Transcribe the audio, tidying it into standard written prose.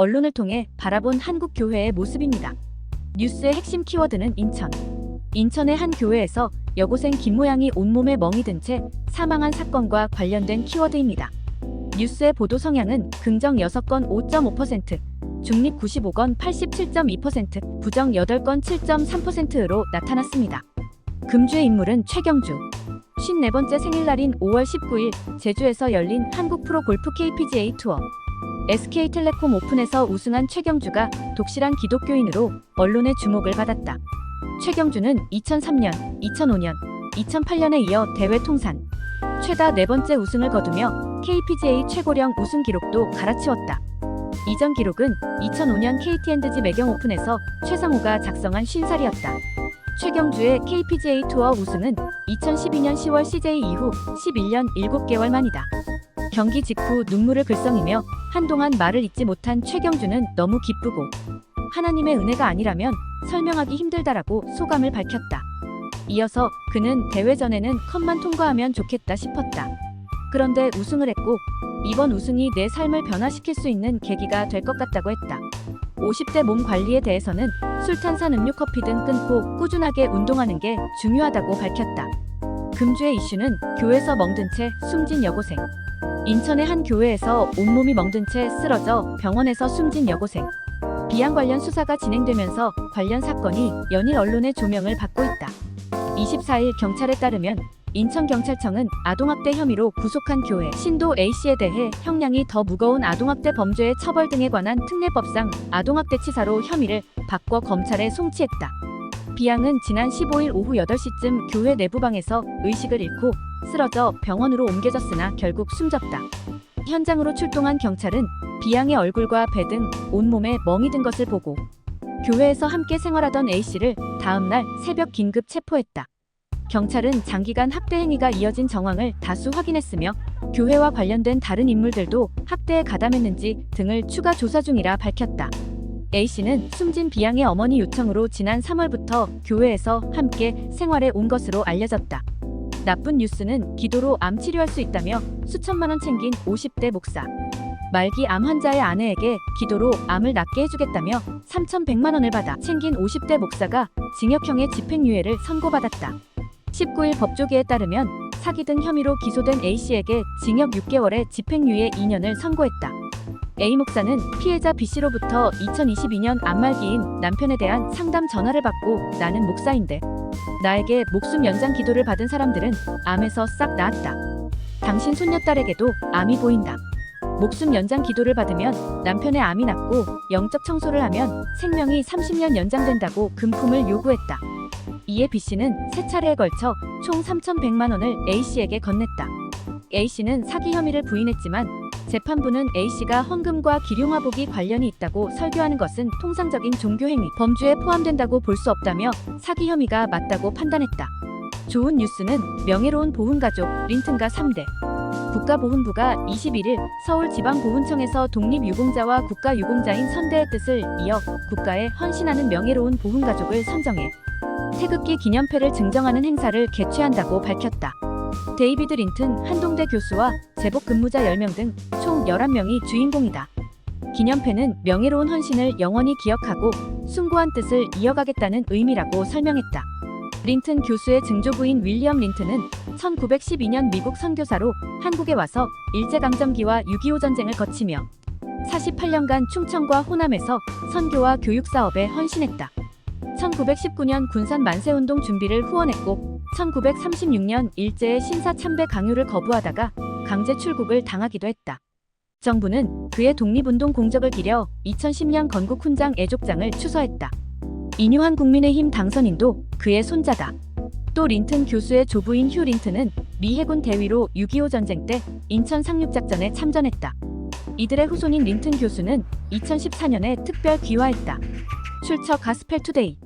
언론을 통해 바라본 한국 교회의 모습입니다. 뉴스의 핵심 키워드는 인천. 인천의 한 교회에서 여고생 김모양이 온몸에 멍이 든 채 사망한 사건과 관련된 키워드입니다. 뉴스의 보도 성향은 긍정 6건 5.5%, 중립 95건 87.2%, 부정 8건 7.3%로 나타났습니다. 금주의 인물은 최경주. 54번째 생일날인 5월 19일 제주에서 열린 한국 프로 골프 KPGA 투어 SK텔레콤 오픈에서 우승한 최경주가 독실한 기독교인으로 언론의 주목을 받았다. 최경주는 2003년, 2005년, 2008년에 이어 대회 통산 최다 4번째 우승을 거두며 KPGA 최고령 우승 기록도 갈아치웠다. 이전 기록은 2005년 KT&G 매경 오픈에서 최상호가 작성한 50살이었다. 최경주의 KPGA 투어 우승은 2012년 10월 CJ 이후 11년 7개월 만이다. 경기 직후 눈물을 글썽이며 한동안 말을 잇지 못한 최경주는 너무 기쁘고 하나님의 은혜가 아니라면 설명하기 힘들다라고 소감을 밝혔다. 이어서 그는 대회 전에는 컷만 통과하면 좋겠다 싶었다. 그런데 우승을 했고 이번 우승이 내 삶을 변화시킬 수 있는 계기가 될 것 같다고 했다. 50대 몸 관리에 대해서는 술, 탄산 음료, 커피 등 끊고 꾸준하게 운동하는 게 중요하다고 밝혔다. 금주의 이슈는 교회에서 멍든 채 숨진 여고생. 인천의 한 교회에서 온몸이 멍든 채 쓰러져 병원에서 숨진 여고생. 비양 관련 수사가 진행되면서 관련 사건이 연일 언론의 조명을 받고 있다. 24일 경찰에 따르면 인천경찰청은 아동학대 혐의로 구속한 교회 신도 A씨에 대해 형량이 더 무거운 아동학대 범죄의 처벌 등에 관한 특례법상 아동학대치사로 혐의를 바꿔 검찰에 송치했다. 비양은 지난 15일 오후 8시쯤 교회 내부방에서 의식을 잃고 쓰러져 병원으로 옮겨졌으나 결국 숨졌다. 현장으로 출동한 경찰은 비양의 얼굴과 배 등 온몸에 멍이 든 것을 보고 교회에서 함께 생활하던 A씨를 다음날 새벽 긴급 체포했다. 경찰은 장기간 학대 행위가 이어진 정황을 다수 확인했으며 교회와 관련된 다른 인물들도 학대에 가담했는지 등을 추가 조사 중이라 밝혔다. A씨는 숨진 비양의 어머니 요청으로 지난 3월부터 교회에서 함께 생활해 온 것으로 알려졌다. 나쁜 뉴스는 기도로 암 치료할 수 있다며 수천만 원 챙긴 50대 목사. 말기 암 환자의 아내에게 기도로 암을 낫게 해주겠다며 3,100만 원을 받아 챙긴 50대 목사가 징역형의 집행유예를 선고받았다. 19일 법조계에 따르면 사기 등 혐의로 기소된 A씨에게 징역 6개월에 집행유예 2년을 선고했다. A 목사는 피해자 B씨로부터 2022년 암말기인 남편에 대한 상담 전화를 받고 나는 목사인데 나에게 목숨 연장 기도를 받은 사람들은 암에서 싹 나았다. 당신 손녀딸에게도 암이 보인다. 목숨 연장 기도를 받으면 남편의 암이 낫고 영적 청소를 하면 생명이 30년 연장된다고 금품을 요구했다. 이에 B씨는 3차례에 걸쳐 총 3,100만 원을 A씨에게 건넸다. A씨는 사기 혐의를 부인했지만 재판부는 A씨가 헌금과 기룡화복이 관련이 있다고 설교하는 것은 통상적인 종교행위, 범주에 포함된다고 볼 수 없다며 사기 혐의가 맞다고 판단했다. 좋은 뉴스는 명예로운 보훈가족 린튼가 3대. 국가보훈부가 21일 서울지방보훈청에서 독립유공자와 국가유공자인 선대의 뜻을 이어 국가에 헌신하는 명예로운 보훈가족을 선정해 태극기 기념패를 증정하는 행사를 개최한다고 밝혔다. 데이비드 린튼 한동대 교수와 제복 근무자 10명 등 총 11명이 주인공이다. 기념패는 명예로운 헌신을 영원히 기억하고 숭고한 뜻을 이어가겠다는 의미라고 설명했다. 린튼 교수의 증조부인 윌리엄 린튼은 1912년 미국 선교사로 한국에 와서 일제강점기와 6.25 전쟁을 거치며 48년간 충청과 호남에서 선교와 교육사업에 헌신했다. 1919년 군산 만세운동 준비를 후원했고 1936년 일제의 신사 참배 강요를 거부하다가 강제 출국을 당하기도 했다. 정부는 그의 독립운동 공적을 기려 2010년 건국 훈장 애족장을 추서했다. 인유한 국민의힘 당선인도 그의 손자다. 또 린튼 교수의 조부인 휴 린튼은 미 해군 대위로 6.25 전쟁 때 인천 상륙작전에 참전했다. 이들의 후손인 린튼 교수는 2014년에 특별 귀화했다. 출처 가스펠투데이.